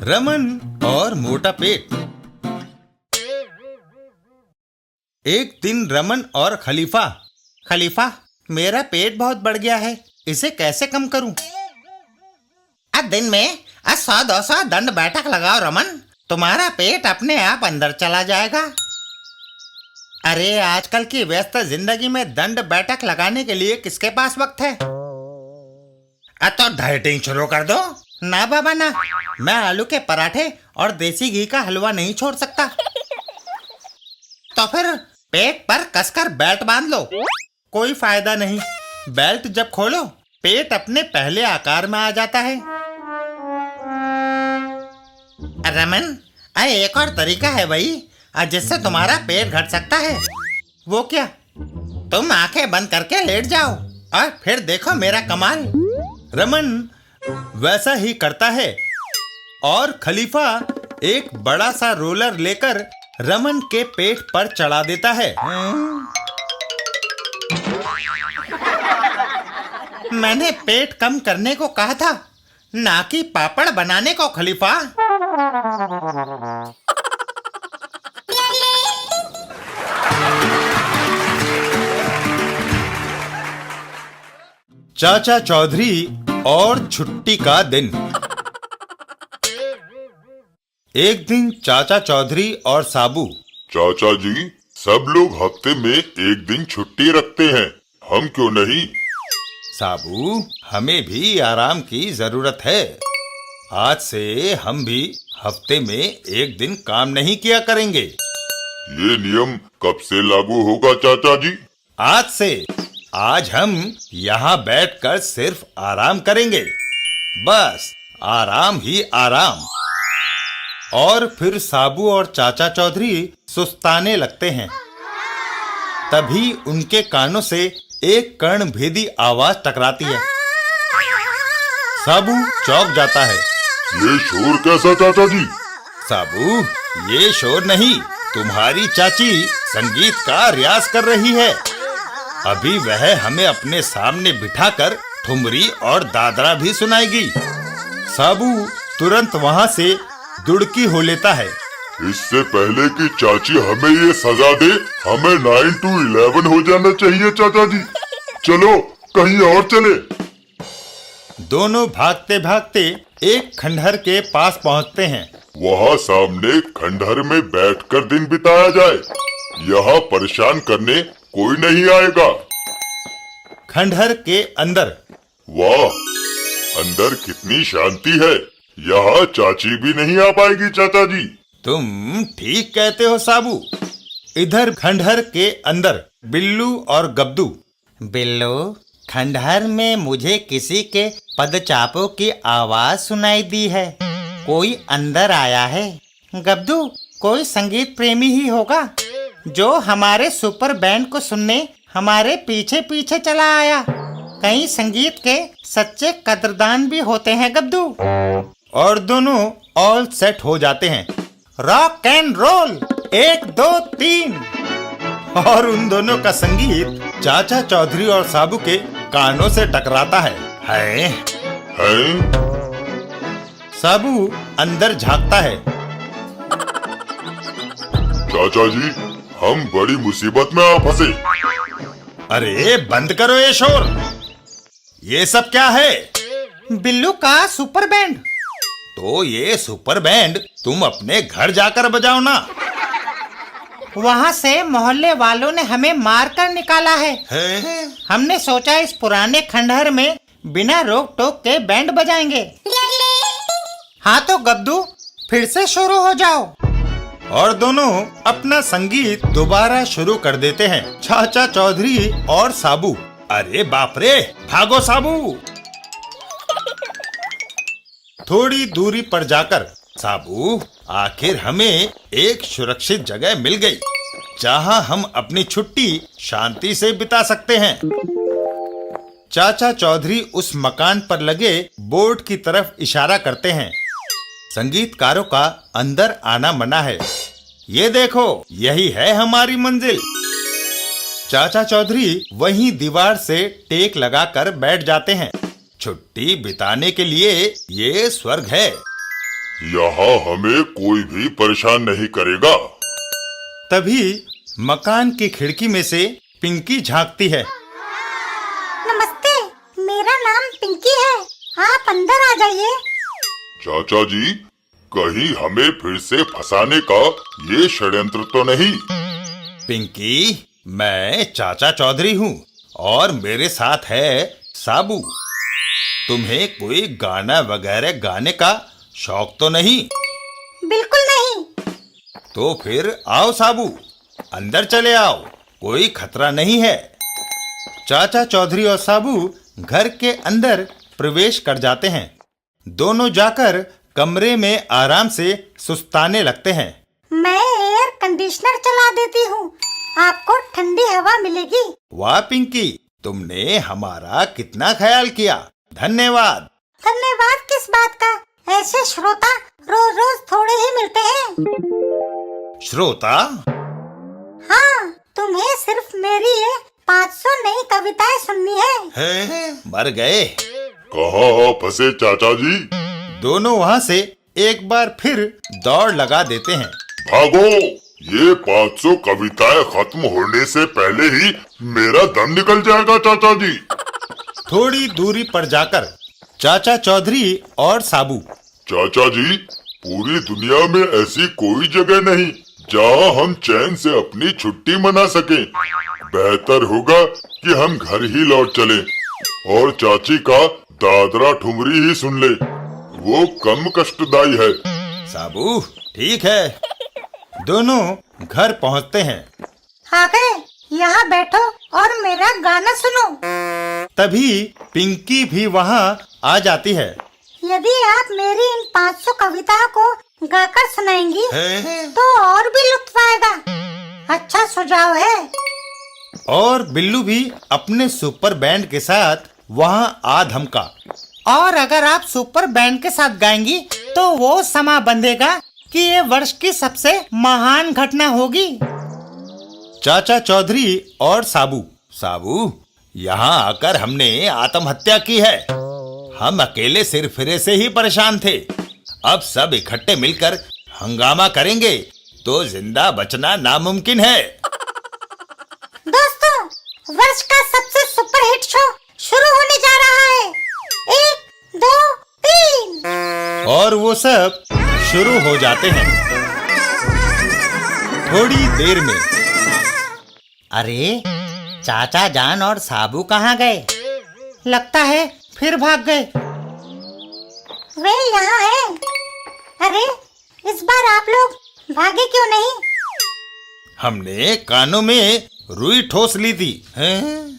रमन और मोटा पेट। एक दिन रमन और खलीफा, मेरा पेट बहुत बढ़ गया है, इसे कैसे कम करूं? दिन में 100-200 दंड बैठक लगाओ रमन, तुम्हारा पेट अपने आप अंदर चला जाएगा। अरे आजकल की व्यस्त जिंदगी में दंड बैठक लगाने के लिए किसके पास वक्त है? तो डाइटिंग शुरू कर दो। ना बाबा ना, मैं आलू के पराठे और देसी घी का हलवा नहीं छोड़ सकता। तो फिर पेट पर कसकर बेल्ट बांध लो। कोई फायदा नहीं, बेल्ट जब खोलो पेट अपने पहले आकार में आ जाता है। रमन, एक और तरीका है भाई, जिससे तुम्हारा पेट घट सकता है। वो क्या? तुम आंखें बंद करके लेट जाओ और फिर देखो मेरा कमाल। रमन वैसा ही करता है और खलीफा एक बड़ा सा रोलर लेकर रमन के पेट पर चढ़ा देता है। मैंने पेट कम करने को कहा था, ना कि पापड़ बनाने को खलीफा। चाचा चौधरी और छुट्टी का दिन। एक दिन चाचा चौधरी और साबू। चाचा जी, सब लोग हफ्ते में एक दिन छुट्टी रखते हैं, हम क्यों नहीं? साबू, हमें भी आराम की जरूरत है। आज से हम भी हफ्ते में एक दिन काम नहीं किया करेंगे। ये नियम कब से लागू होगा चाचा जी? आज से। आज हम यहाँ बैठकर सिर्फ आराम करेंगे, बस आराम ही आराम। और फिर साबू और चाचा चौधरी सुस्ताने लगते हैं। तभी उनके कानों से एक कर्णभेदी आवाज टकराती है। साबू चौंक जाता है। ये शोर कैसा चाचा जी? साबू, ये शोर नहीं, तुम्हारी चाची संगीत का रियाज कर रही है। अभी वह हमें अपने सामने बिठाकर ठुमरी और दादरा भी सुनाएगी। साबू तुरंत वहाँ से दुड़की हो लेता है। इससे पहले कि चाची हमें ये सजा दे, हमें 9 to 11 हो जाना चाहिए चाचा जी। चलो कहीं और चले। दोनों भागते भागते एक खंडहर के पास पहुँचते हैं। वहाँ सामने खंडहर में बैठकर दिन बिताया जाए, यहाँ परेशान करने कोई नहीं आएगा। खंडहर के अंदर। वाह, अंदर कितनी शांति है, यहाँ चाची भी नहीं आ पाएगी चाचा जी। तुम ठीक कहते हो साबू। इधर खंडहर के अंदर बिल्लू और गब्दू। बिल्लू, खंडहर में मुझे किसी के पदचापों की आवाज सुनाई दी है, कोई अंदर आया है। गब्दू, कोई संगीत प्रेमी ही होगा जो हमारे सुपर बैंड को सुनने हमारे पीछे पीछे चला आया। कई संगीत के सच्चे कदरदान भी होते हैं गब्दू। और दोनों ऑल सेट हो जाते हैं। Rock and roll, 1 2 3। और उन दोनों का संगीत चाचा चौधरी और साबू के कानों से टकराता है। हैं? साबू अंदर झांकता है। चाचा जी, हम बड़ी मुसीबत में आ फंसे। अरे बंद करो ये शोर, ये सब क्या है? बिल्लू का सुपर बैंड। तो ये सुपर बैंड तुम अपने घर जाकर बजाओ ना। वहाँ से मोहल्ले वालों ने हमें मार कर निकाला है। हमने सोचा इस पुराने खंडहर में बिना रोक टोक के बैंड बजाएंगे। हाँ तो गब्दू, फिर से शुरू हो जाओ। और दोनों अपना संगीत दोबारा शुरू कर देते हैं। चाचा चौधरी और साबू। अरे बाप रे, भागो साबू। थोड़ी दूरी पर जाकर साबू, आखिर हमें एक सुरक्षित जगह मिल गई जहां हम अपनी छुट्टी शांति से बिता सकते हैं। चाचा चौधरी उस मकान पर लगे बोर्ड की तरफ इशारा करते हैं। संगीतकारों का अंदर आना मना है। ये देखो, यही है हमारी मंजिल। चाचा चौधरी वहीं दीवार से टेक लगाकर बैठ जाते हैं। छुट्टी बिताने के लिए ये स्वर्ग है। यहाँ हमें कोई भी परेशान नहीं करेगा। तभी मकान की खिड़की में से पिंकी झांकती है। नमस्ते, मेरा नाम पिंकी है। आप अंदर आ जाइए। चाचा जी, कहीं हमें फिर से फंसाने का ये षड्यंत्र तो नहीं? पिंकी, मैं चाचा चौधरी हूँ और मेरे साथ है साबू। तुम्हें कोई गाना वगैरह गाने का शौक तो नहीं? बिल्कुल नहीं। तो फिर आओ साबू, अंदर चले आओ, कोई खतरा नहीं है। चाचा चौधरी और साबू घर के अंदर प्रवेश कर जाते हैं। दोनों जाकर कमरे में आराम से सुस्ताने लगते हैं। मैं एयर कंडीशनर चला देती हूँ, आपको ठंडी हवा मिलेगी। वाह पिंकी, तुमने हमारा कितना ख्याल किया, धन्यवाद। धन्यवाद किस बात का? ऐसे श्रोता रोज रोज थोड़े ही मिलते हैं। श्रोता? हाँ, तुम्हें सिर्फ मेरी ये 500 नई कविताएं सुननी है। मर गए। कहाँ फंसे चाचा जी? दोनों वहाँ से एक बार फिर दौड़ लगा देते हैं। भागो, ये 500 कविताएं खत्म होने से पहले ही मेरा दम निकल जाएगा चाचा जी। थोड़ी दूरी पर जाकर चाचा चौधरी और साबू। चाचा जी, पूरी दुनिया में ऐसी कोई जगह नहीं जहाँ हम चैन से अपनी छुट्टी मना सकें। बेहतर होगा कि हम घर ही लौट चलें और चाची का दादरा ठुमरी ही सुन ले, वो कम कष्टदायी है। साबू, ठीक है। दोनों घर पहुँचते हैं। आ गए, यहाँ बैठो और मेरा गाना सुनो। तभी पिंकी भी वहाँ आ जाती है। यदि आप मेरी इन 500 कविताओं को गाकर सुनाएंगी तो और भी लुत्फ आएगा। अच्छा सुझाव है। और बिल्लू भी अपने सुपर बैंड के साथ वहाँ आ धमका। और अगर आप सुपर बैंड के साथ गाएंगी तो वो समा बंधेगा कि ये वर्ष की सबसे महान घटना होगी। चाचा चौधरी और साबू, यहाँ आकर हमने आत्महत्या की है। हम अकेले सिर फिरे से ही परेशान थे। अब सब इकट्ठे मिलकर हंगामा करेंगे तो जिंदा बचना नामुमकिन है। दोस्तों, वर्ष का सबसे सुपरहिट शो शुरू होने जा रहा है। 1, 2, 3। और वो सब शुरू हो जाते हैं। थोड़ी देर में अरे, चाचा जान और साबू कहाँ गए? लगता है फिर भाग गए। वे यहाँ हैं। अरे, इस बार आप लोग भागे क्यों नहीं? हमने कानों में रुई ठोस ली थी। हैं?